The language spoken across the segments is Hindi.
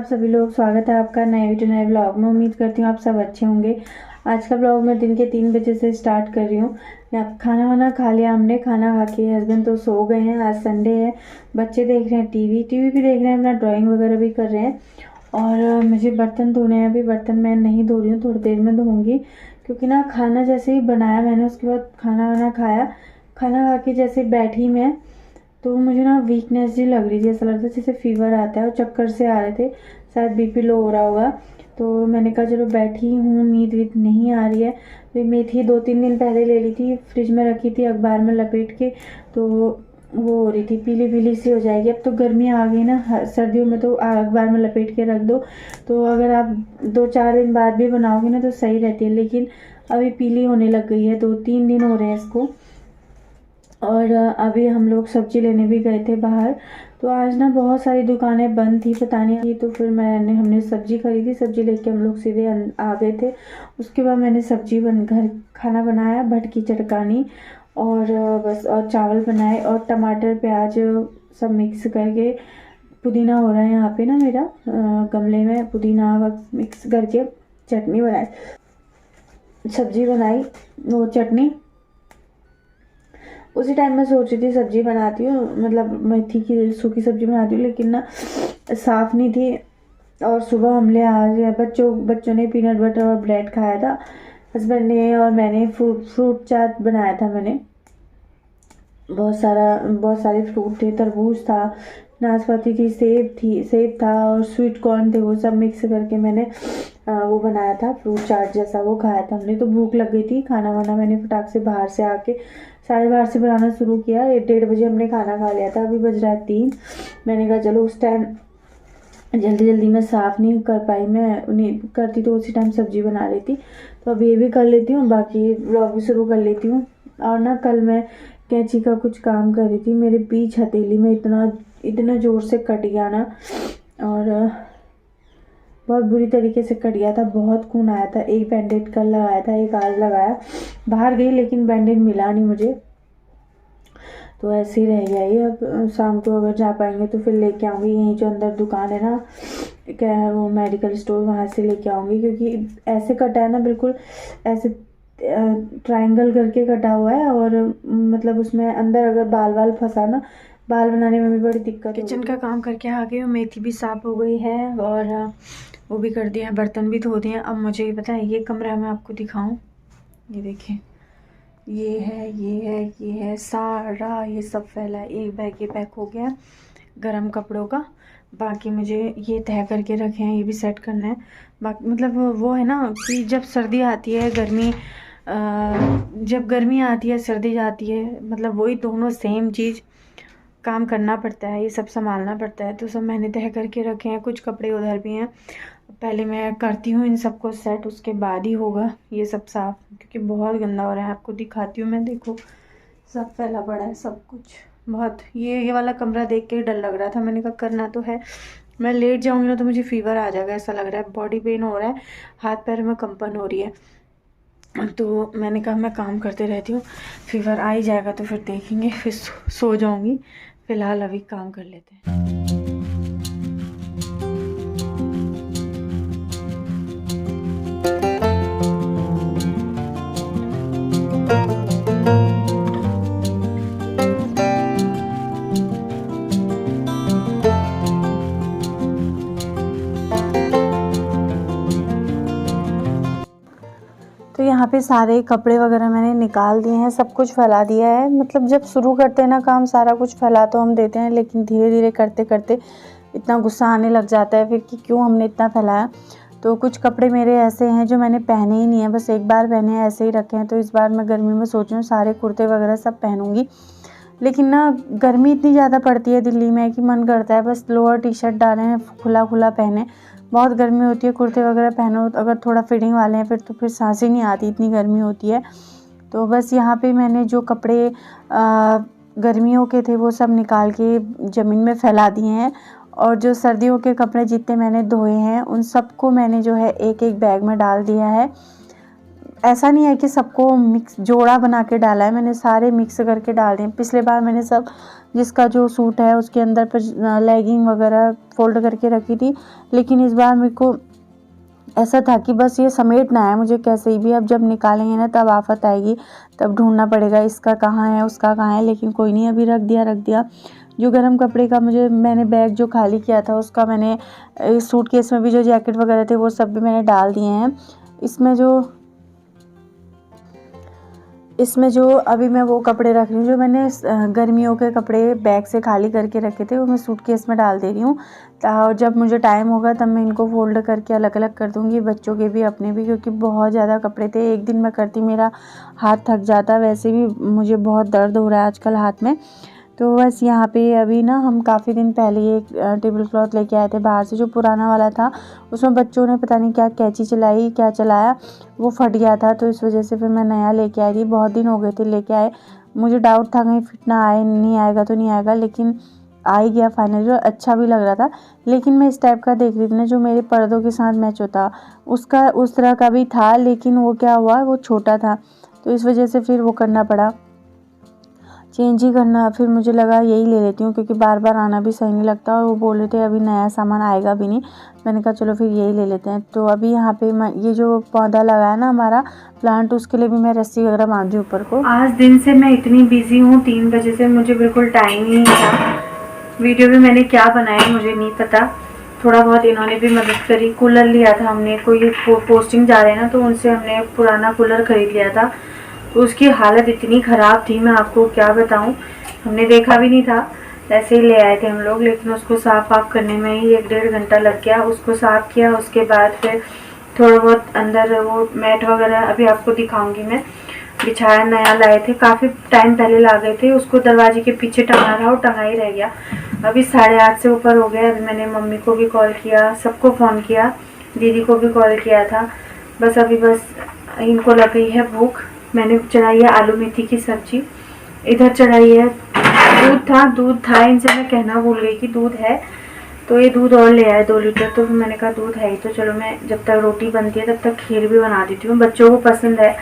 आप सभी लोग, स्वागत है आपका नए वीडियो नए ब्लॉग में। उम्मीद करती हूँ आप सब अच्छे होंगे। आज का ब्लॉग मैं दिन के 3 बजे से स्टार्ट कर रही हूँ। खाना वाना खा लिया हमने। खाना खा के हस्बैंड तो सो गए हैं, आज संडे है। बच्चे देख रहे हैं टीवी भी देख रहे हैं, अपना ड्राइंग वगैरह भी कर रहे हैं। और मुझे बर्तन धोने हैं। अभी बर्तन मैं नहीं धो रही हूँ, थोड़ी देर में धोऊंगी, क्योंकि ना खाना जैसे ही बनाया मैंने, उसके बाद खाना वाना खाया। खाना खा के जैसे बैठी मैं, तो मुझे ना वीकनेस जी लग रही थी, ऐसा लग रहा था जैसे फीवर आता है और चक्कर से आ रहे थे, शायद बीपी लो हो रहा होगा। तो मैंने कहा चलो बैठी हूँ, नींद वीद नहीं आ रही है। तो मेथी 2-3 दिन पहले ले ली थी, फ्रिज में रखी थी अखबार में लपेट के, तो वो हो रही थी, पीली पीली सी हो जाएगी। अब तो गर्मी आ गई ना, सर्दियों में तो अखबार में लपेट के रख दो, तो अगर आप 2-4 दिन बाद भी बनाओगे ना तो सही रहती है। लेकिन अभी पीली होने लग गई है, 2-3 दिन हो रहे हैं इसको। और अभी हम लोग सब्जी लेने भी गए थे बाहर, तो आज ना बहुत सारी दुकानें बंद थी, पता नहीं थी। तो फिर हमने सब्जी खरीदी, सब्जी लेके हम लोग सीधे आ गए थे। उसके बाद मैंने सब्जी घर खाना बनाया, भटकी चटकानी और बस, और चावल बनाए, और टमाटर प्याज सब मिक्स करके। पुदीना हो रहा है यहाँ पे ना मेरा, गमले में पुदीना मिक्स करके चटनी बनाई, सब्जी बनाई, वो चटनी। उसी टाइम मैं सोच रही थी सब्जी बनाती हूँ, मतलब मेथी की सूखी सब्जी बनाती हूँ, लेकिन ना साफ़ नहीं थी। और सुबह हमने आज बच्चों ने पीनट बटर और ब्रेड खाया था, हस्बैंड ने और मैंने फ्रूट चाट बनाया था। मैंने बहुत सारे फ्रूट थे, तरबूज था, नाशपाती थी, सेब था और स्वीट कॉर्न थे, वो सब मिक्स करके मैंने वो बनाया था, फ्रूट चाट जैसा वो खाया था हमने। तो भूख लग गई थी, खाना वाना मैंने फटाक से बाहर से आके 12:30 से बनाना शुरू किया। 1-1:30 बजे हमने खाना खा लिया था, अभी बज रहा है 3। मैंने कहा चलो, उस टाइम जल्दी मैं साफ़ नहीं कर पाई, मैं उन्हें करती तो उसी टाइम सब्जी बना लेती। तो अब ये भी कर लेती हूँ, बाकी ब्लॉग भी शुरू कर लेती हूँ। और ना कल मैं कैंची का कुछ काम कर रही थी, मेरे बीच हथेली में इतना ज़ोर से कट गया ना, और बहुत बुरी तरीके से कट गया था, बहुत खून आया था। एक बैंडेड कल लगाया था, एक आज लगाया, बाहर गई लेकिन बैंडेड मिला नहीं मुझे, तो ऐसे ही रह गया ये। अब शाम को अगर जा पाएंगे तो फिर लेके आऊँगी, यहीं जो अंदर दुकान है ना, क्या है वो, मेडिकल स्टोर, वहाँ से लेके आऊँगी। क्योंकि ऐसे कटा है ना, बिल्कुल ऐसे ट्रायंगल करके कटा हुआ है, और मतलब उसमें अंदर अगर बाल फंसा ना, बाल बनाने में भी बड़ी दिक्कत। किचन का काम करके आ गई हूँ, मेथी भी साफ़ हो गई है और वो भी कर दिया है, बर्तन भी धो दिए। अब मुझे पता है ये कमरा मैं आपको दिखाऊं, ये देखिए, ये है सारा, ये सब फैला है। एक बैग ये पैक हो गया गरम कपड़ों का, बाकी मुझे ये तह करके रखे हैं, ये भी सेट करना है। बाकी मतलब वो है ना कि जब सर्दी आती है, जब गर्मी आती है सर्दी जाती है, मतलब वही दोनों सेम चीज़, काम करना पड़ता है, ये सब संभालना पड़ता है। तो सब मैंने तह करके रखे हैं, कुछ कपड़े उधर भी हैं। पहले मैं करती हूँ इन सबको सेट, उसके बाद ही होगा ये सब साफ़, क्योंकि बहुत गंदा हो रहा है। आपको दिखाती हूँ मैं, देखो सब फैला पड़ा है सब कुछ बहुत। ये वाला कमरा देख के डर लग रहा था, मैंने कहा करना तो है, मैं लेट जाऊँगी ना तो मुझे फीवर आ जाएगा, ऐसा लग रहा है। बॉडी पेन हो रहा है, हाथ पैर में कंपन हो रही है, तो मैंने कहा मैं काम करते रहती हूँ, फीवर आ ही जाएगा तो फिर देखेंगे, फिर सो जाऊँगी। फ़िलहाल अभी काम कर लेते हैं। तो यहाँ पे सारे कपड़े वगैरह मैंने निकाल दिए हैं, सब कुछ फैला दिया है। मतलब जब शुरू करते हैं ना काम, सारा कुछ फैला तो हम देते हैं, लेकिन धीरे धीरे करते करते इतना गुस्सा आने लग जाता है फिर कि क्यों हमने इतना फैलाया। तो कुछ कपड़े मेरे ऐसे हैं जो मैंने पहने ही नहीं है, बस एक बार पहने हैं, ऐसे ही रखे हैं। तो इस बार मैं गर्मी में सोच रही हूँ सारे कुर्ते वगैरह सब पहनूँगी, लेकिन ना गर्मी इतनी ज़्यादा पड़ती है दिल्ली में कि मन करता है बस लोअर टी शर्ट डालें, खुला पहने। बहुत गर्मी होती है, कुर्ते वगैरह पहनो अगर थोड़ा फिटिंग वाले हैं तो फिर सांस ही नहीं आती, इतनी गर्मी होती है। तो बस यहाँ पे मैंने जो कपड़े गर्मियों के थे वो सब निकाल के ज़मीन में फैला दिए हैं, और जो सर्दियों के कपड़े जितने मैंने धोए हैं उन सबको मैंने जो है एक एक बैग में डाल दिया है। ऐसा नहीं है कि सबको मिक्स जोड़ा बना के डाला है, मैंने सारे मिक्स करके डाल दिए। पिछले बार मैंने सब जिसका जो सूट है उसके अंदर पर लेगिंग वगैरह फ़ोल्ड करके रखी थी। लेकिन इस बार मेरे को ऐसा था कि बस ये समेटना है मुझे कैसे ही भी, अब जब निकालेंगे ना तब आफत आएगी, तब ढूंढना पड़ेगा इसका कहाँ है उसका कहाँ है। लेकिन कोई नहीं, अभी रख दिया। जो गर्म कपड़े का मैंने बैग जो खाली किया था उसका मैंने इस सूटकेस में भी जो जैकेट वगैरह थे वो सब भी मैंने डाल दिए हैं। इसमें जो अभी मैं वो कपड़े रख रही हूँ जो मैंने गर्मियों के कपड़े बैग से खाली करके रखे थे वो मैं सूटकेस में डाल दे रही हूँ। जब मुझे टाइम होगा तब मैं इनको फोल्ड करके अलग अलग कर दूँगी, बच्चों के भी अपने भी, क्योंकि बहुत ज़्यादा कपड़े थे। एक दिन मैं करती मेरा हाथ थक जाता, वैसे भी मुझे बहुत दर्द हो रहा है आजकल हाथ में। तो बस यहाँ पे अभी ना हम काफ़ी दिन पहले एक टेबल क्लॉथ लेके आए थे बाहर से, जो पुराना वाला था। उसमें बच्चों ने पता नहीं क्या कैंची चलाई, क्या चलाया, वो फट गया था। तो इस वजह से फिर मैं नया लेके आई थी। बहुत दिन हो गए थे लेके आए, मुझे डाउट था कहीं फिट ना आए, नहीं आएगा तो नहीं आएगा, लेकिन आ ही गया फाइनली। और अच्छा भी लग रहा था। लेकिन मैं इस टाइप का देख रही थी ना जो मेरे पर्दों के साथ मैच होता, उसका उस तरह का भी था, लेकिन वो क्या हुआ, वो छोटा था। तो इस वजह से फिर वो करना पड़ा, चेंज ही करना। फिर मुझे लगा यही ले लेती हूँ, क्योंकि बार बार आना भी सही नहीं लगता। और वो बोल रहे थे अभी नया सामान आएगा भी नहीं, मैंने कहा चलो फिर यही ले लेते हैं। तो अभी यहाँ पे मैं ये जो पौधा लगा है ना हमारा प्लांट, उसके लिए भी मैं रस्सी वगैरह बांध रही हूँ ऊपर को। आज दिन से मैं इतनी बिजी हूँ, 3 बजे से मुझे बिल्कुल टाइम ही नहीं था। वीडियो भी मैंने क्या बनाया मुझे नहीं पता, थोड़ा बहुत इन्होंने भी मदद करी। कूलर लिया था हमने, कोई पोस्टिंग जा रहे हैं ना, तो उनसे हमने पुराना कूलर खरीद लिया था। तो उसकी हालत इतनी ख़राब थी, मैं आपको क्या बताऊं, हमने देखा भी नहीं था, ऐसे ही ले आए थे हम लोग। लेकिन उसको साफ़ करने में ही 1-1.5 घंटा लग गया। उसको साफ़ किया, उसके बाद फिर थोड़ा बहुत अंदर वो मैट वगैरह अभी आपको दिखाऊंगी मैं, बिछाया, नया लाए थे, काफ़ी टाइम पहले ला गए थे। उसको दरवाजे के पीछे टंगा था, वो टंगा ही रह गया। अभी 8:30 से ऊपर हो गया। अभी मैंने मम्मी को भी कॉल किया, सबको फ़ोन किया, दीदी को भी कॉल किया था। बस अभी बस इनको लग गई है भूख। मैंने चढ़ाई है आलू मेथी की सब्जी, इधर चढ़ाई है दूध था इनसे मैं कहना भूल गई कि दूध है, तो ये दूध और ले आए 2 लीटर। तो फिर मैंने कहा दूध है ही तो चलो, मैं जब तक रोटी बनती है तब तक खीर भी बना देती हूँ, बच्चों को पसंद है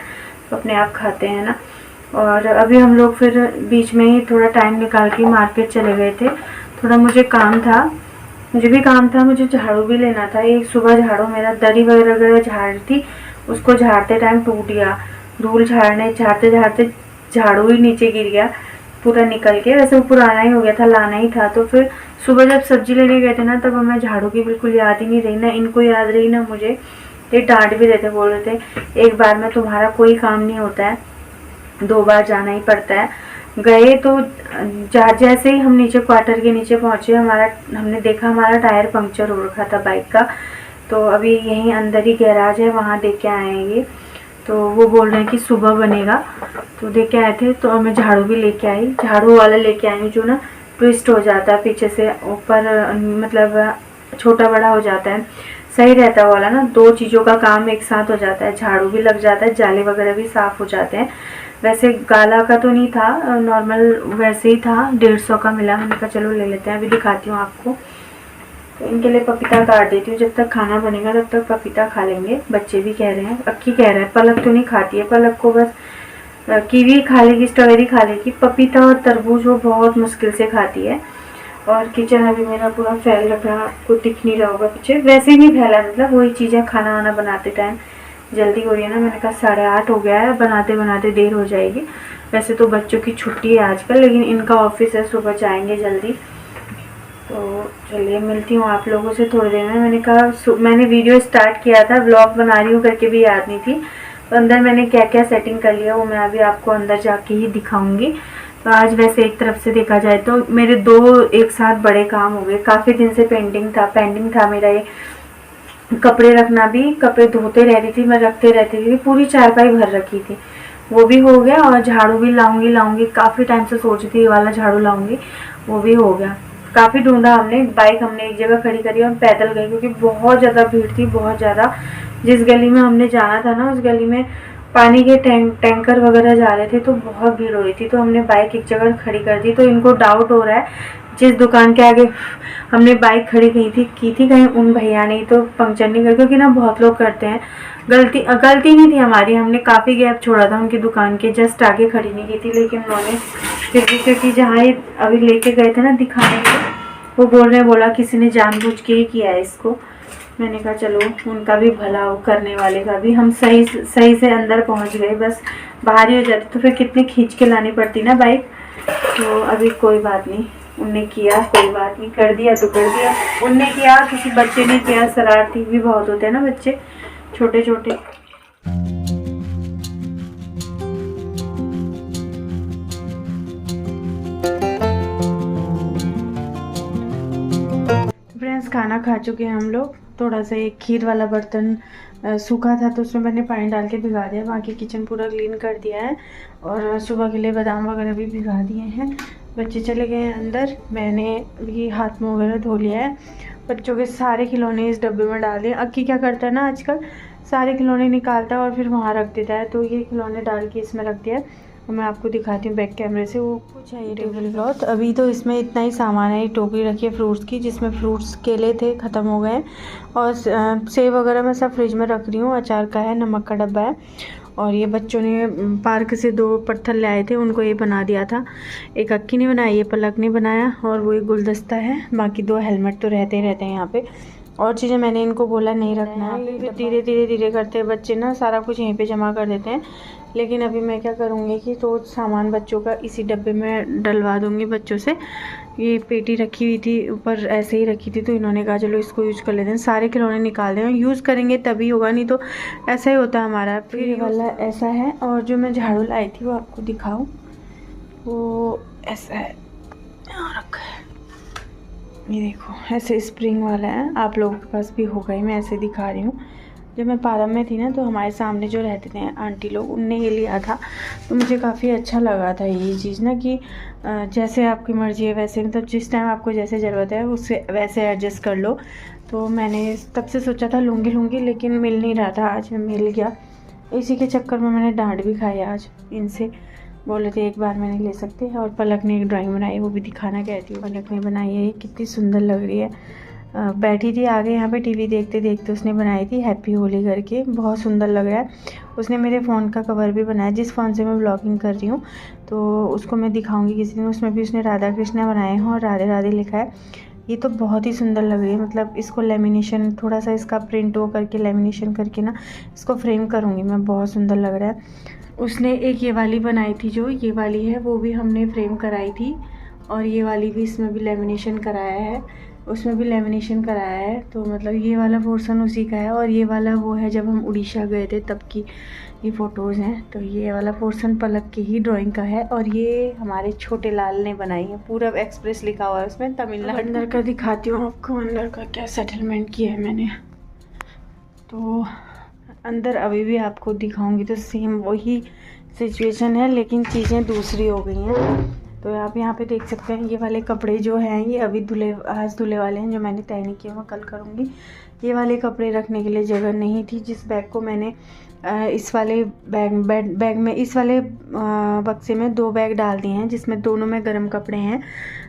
तो अपने आप खाते हैं ना। और अभी हम लोग फिर बीच में ही थोड़ा टाइम निकाल के मार्केट चले गए थे। थोड़ा मुझे भी काम था, मुझे झाड़ू भी लेना था। एक सुबह झाड़ू मेरा दरी वगैरह झाड़ थी, उसको झाड़ते टाइम टूट गया। धूल झाड़ते झाड़ू ही नीचे गिर गया पूरा निकल के। वैसे वो पुराना ही हो गया था, लाना ही था। तो फिर सुबह जब सब्जी लेने गए थे ना, तब हमें झाड़ू की बिल्कुल याद ही नहीं रही, ना इनको याद रही ना मुझे। ये डांट भी देते, बोल रहे थे एक बार में तुम्हारा कोई काम नहीं होता है, 2 बार जाना ही पड़ता है। गए तो जैसे ही हम नीचे क्वार्टर के नीचे पहुंचे, हमने देखा हमारा टायर पंक्चर हो रखा था बाइक का। तो अभी यहीं अंदर ही गैराज है, वहाँ देख के आएंगे। तो वो बोल रहे हैं कि सुबह बनेगा, तो देख के आए थे। तो मैं झाड़ू भी लेके आई, झाड़ू वाला लेके आई हूँ जो ना ट्विस्ट हो जाता है पीछे से ऊपर, मतलब छोटा बड़ा हो जाता है, सही रहता है वाला ना। 2 चीज़ों का काम एक साथ हो जाता है, झाड़ू भी लग जाता है, जाले वगैरह भी साफ़ हो जाते हैं। वैसे गाला का तो नहीं था, नॉर्मल वैसे ही था, 150 का मिला। मैंने कहा चलो ले लेते हैं, अभी दिखाती हूँ आपको। तो इनके लिए पपीता काट देती हूँ, जब तक खाना बनेगा तब तक पपीता खा लेंगे। बच्चे भी कह रहे हैं, अक्की कह रहा है, पलक तो नहीं खाती है, पलक को बस कीवी खा लेगी, स्ट्रॉबेरी खा लेगी, पपीता और तरबूज वो बहुत मुश्किल से खाती है। और किचन अभी मेरा पूरा फैल रखा, आपको दिख नहीं रहा होगा पीछे, वैसे ही नहीं फैला, मतलब वही चीज़ें खाना वाना बनाते टाइम जल्दी हो रही है ना। मैंने कहा 8:30 हो गया है, बनाते बनाते देर हो जाएगी। वैसे तो बच्चों की छुट्टी है आजकल, लेकिन इनका ऑफिस है, सुबह जाएंगे जल्दी। तो चलिए मिलती हूँ आप लोगों से थोड़ी देर में। मैंने कहा मैंने वीडियो स्टार्ट किया था, व्लॉग बना रही हूँ करके भी याद नहीं थी। तो अंदर मैंने क्या क्या सेटिंग कर लिया वो मैं अभी आपको अंदर जाके ही दिखाऊंगी। तो आज वैसे एक तरफ से देखा जाए तो मेरे 2 एक साथ बड़े काम हो गए। काफ़ी दिन से पेंडिंग था मेरा ये कपड़े रखना भी, कपड़े धोते रह रही थी मैं, रखते रहती थी, पूरी चारपाई भर रखी थी, वो भी हो गया। और झाड़ू भी लाऊंगी, काफ़ी टाइम से सोच रही थी ये वाला झाड़ू लाऊंगी, वो भी हो गया। काफ़ी ढूंढा हमने, बाइक हमने एक जगह खड़ी करी और पैदल गए, क्योंकि बहुत ज़्यादा भीड़ थी, बहुत ज़्यादा। जिस गली में हमने जाना था ना, उस गली में पानी के टैंकर वगैरह जा रहे थे, तो बहुत भीड़ हो रही थी। तो हमने बाइक एक जगह खड़ी कर दी। तो इनको डाउट हो रहा है जिस दुकान के आगे हमने बाइक खड़ी की थी कहीं उन भैया ने तो पंक्चर नहीं कर, क्योंकि ना बहुत लोग करते हैं। गलती नहीं थी हमारी, हमने काफ़ी गैप छोड़ा था उनकी दुकान के जस्ट आगे खड़ी नहीं की थी, लेकिन उन्होंने फिर भी, क्योंकि जहाँ ये अभी लेके गए थे ना दिखाने के, वो बोला किसी ने जानबूझ के ही किया है इसको। मैंने कहा चलो उनका भी भला हो, करने वाले का भी। हम सही से अंदर पहुंच गए, बस बाहर ही हो जाती तो फिर कितनी खींच के लानी पड़ती ना बाइक। तो अभी कोई बात नहीं, उनने किया, कोई बात नहीं, कर दिया तो कर दिया। उनने किया, किसी बच्चे ने किया, शरारती भी बहुत होते हैं ना बच्चे छोटे छोटे। फ्रेंड्स खाना खा चुके हैं हम लोग। थोड़ा सा एक खीर वाला बर्तन सूखा था तो उसमें मैंने पानी डाल के भिगा दिया, बाकी किचन पूरा क्लीन कर दिया है और सुबह के लिए बादाम वगैरह भी भिगा दिए हैं। बच्चे चले गए हैं अंदर, मैंने भी हाथ मुँह वगैरह धो लिया है। बच्चों के सारे खिलौने इस डब्बे में डाल दिए। अक्की क्या करता है ना आजकल, सारे खिलौने निकालता है और फिर वहाँ रख देता है, तो ये खिलौने डाल के इसमें रख दिया है। मैं आपको दिखाती हूँ बैक कैमरे से। वो कुछ है ये टेबल क्लॉथ। अभी तो इसमें इतना ही सामान है। ये टोकरी रखी है फ्रूट्स की, जिसमें फ्रूट्स केले थे, ख़त्म हो गए, और सेब वगैरह मैं सब फ्रिज में रख रही हूँ। अचार का है, नमक का डब्बा है। और ये बच्चों ने पार्क से 2 पत्थर ले आए थे, उनको ये बना दिया था। एक अक्की ने बनाया, ये पलक ने बनाया, और वो एक गुलदस्ता है। बाकी 2 हेलमेट तो रहते ही रहते हैं यहाँ पे। और चीज़ें मैंने इनको बोला नहीं रखना है। फिर धीरे करते बच्चे ना सारा कुछ यहीं पे जमा कर देते हैं। लेकिन अभी मैं क्या करूँगी कि रोज़ सामान बच्चों का इसी डब्बे में डलवा दूँगी बच्चों से। ये पेटी रखी हुई थी ऊपर, ऐसे ही रखी थी, तो इन्होंने कहा चलो इसको यूज़ कर लेते हैं। सारे खिलौने निकाल दें, यूज़ करेंगे तभी होगा, नहीं तो ऐसा ही होता है हमारा। फिर ये वाला ऐसा है, और जो मैं झाड़ू लाई थी वो आपको दिखाऊँ, वो ऐसा है, यहाँ रखा है, ये देखो ऐसे स्प्रिंग वाला है। आप लोगों के पास भी होगा ही, मैं ऐसे दिखा रही हूँ। जब मैं पालम में थी ना, तो हमारे सामने जो रहते थे आंटी लोग, उनने ये लिया था, तो मुझे काफ़ी अच्छा लगा था ये चीज़ ना, कि जैसे आपकी मर्ज़ी है वैसे, मतलब जिस टाइम आपको जैसे ज़रूरत है उससे वैसे एडजस्ट कर लो। तो मैंने तब से सोचा था लूँगी, लेकिन मिल नहीं रहा था, आज मिल गया। इसी के चक्कर में मैंने डांट भी खाई आज इनसे, बोले थे एक बार में नहीं ले सकते। और पलक ने एक ड्राइंग बनाई, वो भी दिखाना कहती हूँ। पलक ने बनाई है, ये कितनी सुंदर लग रही है। बैठी थी आगे यहाँ पे टीवी देखते देखते, उसने बनाई थी हैप्पी होली करके, बहुत सुंदर लग रहा है। उसने मेरे फ़ोन का कवर भी बनाया, जिस फ़ोन से मैं ब्लॉगिंग कर रही हूँ, तो उसको मैं दिखाऊंगी किसी दिन। उसमें भी उसने राधा कृष्णा बनाए हैं और राधे राधे लिखा है। ये तो बहुत ही सुंदर लग रही है, मतलब इसको लेमिनेशन, थोड़ा सा इसका प्रिंट वो करके लेमिनेशन करके ना इसको फ्रेम करूँगी मैं, बहुत सुंदर लग रहा है। उसने एक ये वाली बनाई थी, जो ये वाली है वो भी हमने फ्रेम कराई थी, और ये वाली भी, इसमें भी लेमिनेशन कराया है, उसमें भी लेमिनेशन कराया है। तो मतलब ये वाला पोर्शन उसी का है, और ये वाला वो है जब हम उड़ीसा गए थे तब की ये फ़ोटोज़ हैं। तो ये वाला पोर्शन पलक की ही ड्राइंग का है, और ये हमारे छोटे लाल ने बनाई है। पूरा एक्सप्रेस लिखा हुआ है उसमें, तमिलनाडु। अंदर का दिखाती हूँ आपको, अंदर का क्या सेटलमेंट किया है मैंने। तो अंदर अभी भी आपको दिखाऊंगी तो सेम वही सिचुएशन है, लेकिन चीज़ें दूसरी हो गई हैं। तो आप यहाँ पे देख सकते हैं, ये वाले कपड़े जो हैं ये अभी आज धुले वाले हैं, जो मैंने तय नहीं किया मैं कल करूँगी। ये वाले कपड़े रखने के लिए जगह नहीं थी। जिस बैग को मैंने इस वाले बैग में, इस वाले बक्से में 2 बैग डाल दिए हैं, जिसमें दोनों में गर्म कपड़े हैं।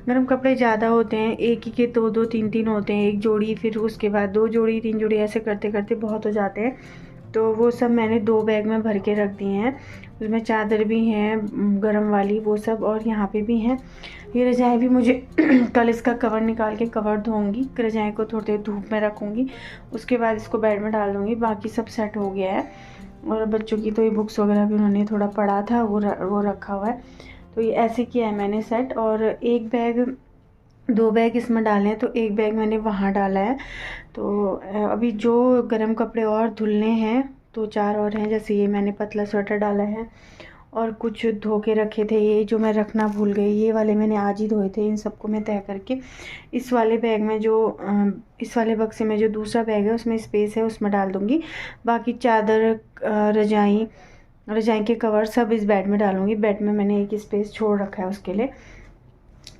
गर्म कपड़े ज़्यादा होते हैं, एक ही के 2-2 3-3 होते हैं, एक जोड़ी, फिर उसके बाद 2 जोड़ी 3 जोड़ी, ऐसे करते करते बहुत हो जाते हैं। तो वो सब मैंने 2 बैग में भर के रख दिए हैं। उसमें चादर भी हैं गरम वाली, वो सब, और यहाँ पे भी हैं। ये रजाई भी मुझे कल इसका कवर निकाल के कवर धोऊंगी, रजाई को थोड़ी देर धूप में रखूँगी, उसके बाद इसको बेड में डाल दूँगी। बाकी सब सेट हो गया है। और बच्चों की तो ये बुक्स वगैरह भी उन्होंने थोड़ा पढ़ा था, वो रखा हुआ है। तो ये ऐसे किया है मैंने सेट। और 2 बैग इसमें डाले हैं, तो 1 बैग मैंने वहाँ डाला है। तो अभी जो गर्म कपड़े और धुलने हैं, 2-4 और हैं। जैसे ये मैंने पतला स्वेटर डाला है, और कुछ धो के रखे थे, ये जो मैं रखना भूल गई, ये वाले मैंने आज ही धोए थे। इन सबको मैं तय करके इस वाले बैग में, जो इस वाले बक्से में जो दूसरा बैग है उसमें स्पेस है, उसमें डाल दूँगी। बाकी चादर, रजाई के कवर सब इस बेड में डालूँगी। बेड में मैंने एक स्पेस छोड़ रखा है उसके लिए।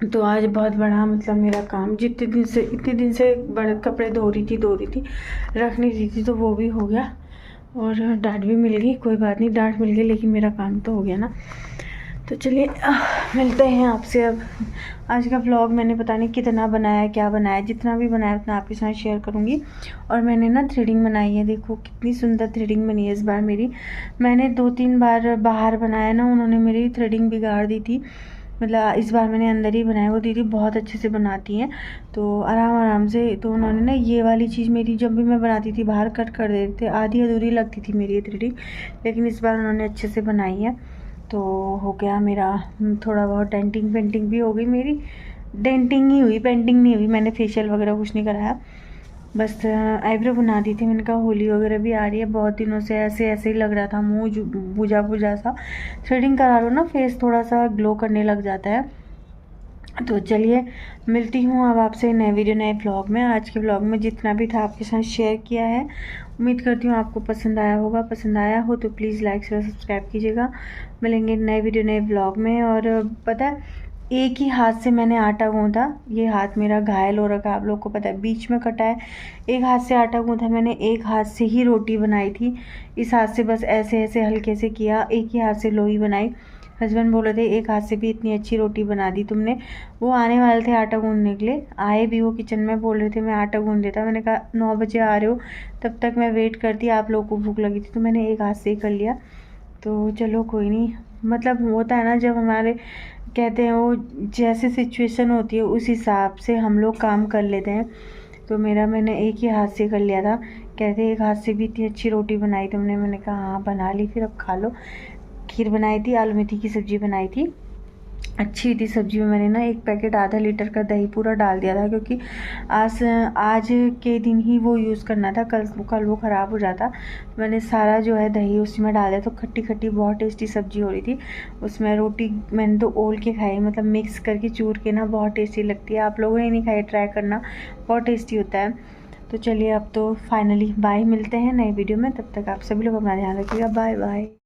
तो आज बहुत बड़ा, मतलब मेरा काम, इतने दिन से बड़े कपड़े धो रही थी, रख नहीं रही थी, तो वो भी हो गया। और डांट भी मिल गई, कोई बात नहीं, डांट मिल गई, लेकिन मेरा काम तो हो गया ना। तो चलिए मिलते हैं आपसे अब। आज का व्लॉग मैंने पता नहीं कितना बनाया, क्या बनाया, जितना भी बनाया उतना आपके साथ शेयर करूँगी। और मैंने ना थ्रेडिंग बनाई है, देखो कितनी सुंदर थ्रेडिंग बनी है इस बार मेरी। मैंने 2-3 बार बाहर बनाया ना, उन्होंने मेरी थ्रेडिंग बिगाड़ दी थी। मतलब इस बार मैंने अंदर ही बनाया। वो दीदी बहुत अच्छे से बनाती हैं, तो आराम आराम से। तो उन्होंने ना ये वाली चीज़ मेरी जब भी मैं बनाती थी बाहर कट कर देते थे, आधी अधूरी लगती थी मेरी ये थ्रेडिंग। लेकिन इस बार उन्होंने अच्छे से बनाई है, तो हो गया मेरा थोड़ा बहुत डेंटिंग पेंटिंग भी हो गई मेरी। डेंटिंग ही हुई, पेंटिंग नहीं हुई। मैंने फेशियल वगैरह कुछ नहीं कराया, बस आईब्रो बना दी थी। मैंने कहा होली वगैरह भी आ रही है, बहुत दिनों से ऐसे ऐसे ही लग रहा था, मुँह बुझा बुझा सा। थ्रेडिंग करा लो ना, फेस थोड़ा सा ग्लो करने लग जाता है। तो चलिए मिलती हूँ अब आपसे नए वीडियो नए व्लॉग में। आज के व्लॉग में जितना भी था आपके साथ शेयर किया है, उम्मीद करती हूँ आपको पसंद आया होगा। पसंद आया हो तो प्लीज़ लाइक शेयर सब्सक्राइब कीजिएगा। मिलेंगे नए वीडियो नए व्लॉग में। और पता है, एक ही हाथ से मैंने आटा गूँथा। ये हाथ मेरा घायल हो रखा है, आप लोग को पता है, बीच में कटा है। एक हाथ से आटा गूँथा मैंने, एक हाथ से ही रोटी बनाई थी। इस हाथ से बस ऐसे ऐसे हल्के से किया, एक ही हाथ से लोई बनाई। हस्बैंड बोल रहे थे एक हाथ से भी इतनी अच्छी रोटी बना दी तुमने। वो आने वाले थे आटा गूँधने के लिए, आए भी वो किचन में, बोल रहे थे मैं आटा गूँध देता। मैंने कहा 9 बजे आ रहे हो, तब तक मैं वेट करती, आप लोगों को भूख लगी थी, तो मैंने एक हाथ से ही कर लिया। तो चलो कोई नहीं, मतलब होता है ना, जब हमारे कहते हैं वो जैसे सिचुएशन होती है उस हिसाब से हम लोग काम कर लेते हैं। तो मेरा मैंने एक ही हाथ से कर लिया था। कहते एक हाथ से भी इतनी अच्छी रोटी बनाई तुमने। मैंने कहा हाँ बना ली, फिर अब खा लो। खीर बनाई थी, आलू मेथी की सब्ज़ी बनाई थी, अच्छी थी सब्ज़ी में। मैंने ना 1 पैकेट आधा लीटर का दही पूरा डाल दिया था, क्योंकि आज के दिन ही वो यूज़ करना था, कल वो ख़राब हो जाता। मैंने सारा जो है दही उसमें डाल दिया, तो खट्टी खट्टी बहुत टेस्टी सब्ज़ी हो रही थी। उसमें रोटी मैंने तो ओल के खाई, मतलब मिक्स करके चूर के ना, बहुत टेस्टी लगती है। आप लोगों ने नहीं खाई, ट्राई करना, बहुत टेस्टी होता है। तो चलिए अब तो फाइनली बाय, मिलते हैं नए वीडियो में। तब तक आप सभी लोग अपना ध्यान रखिएगा। Bye bye.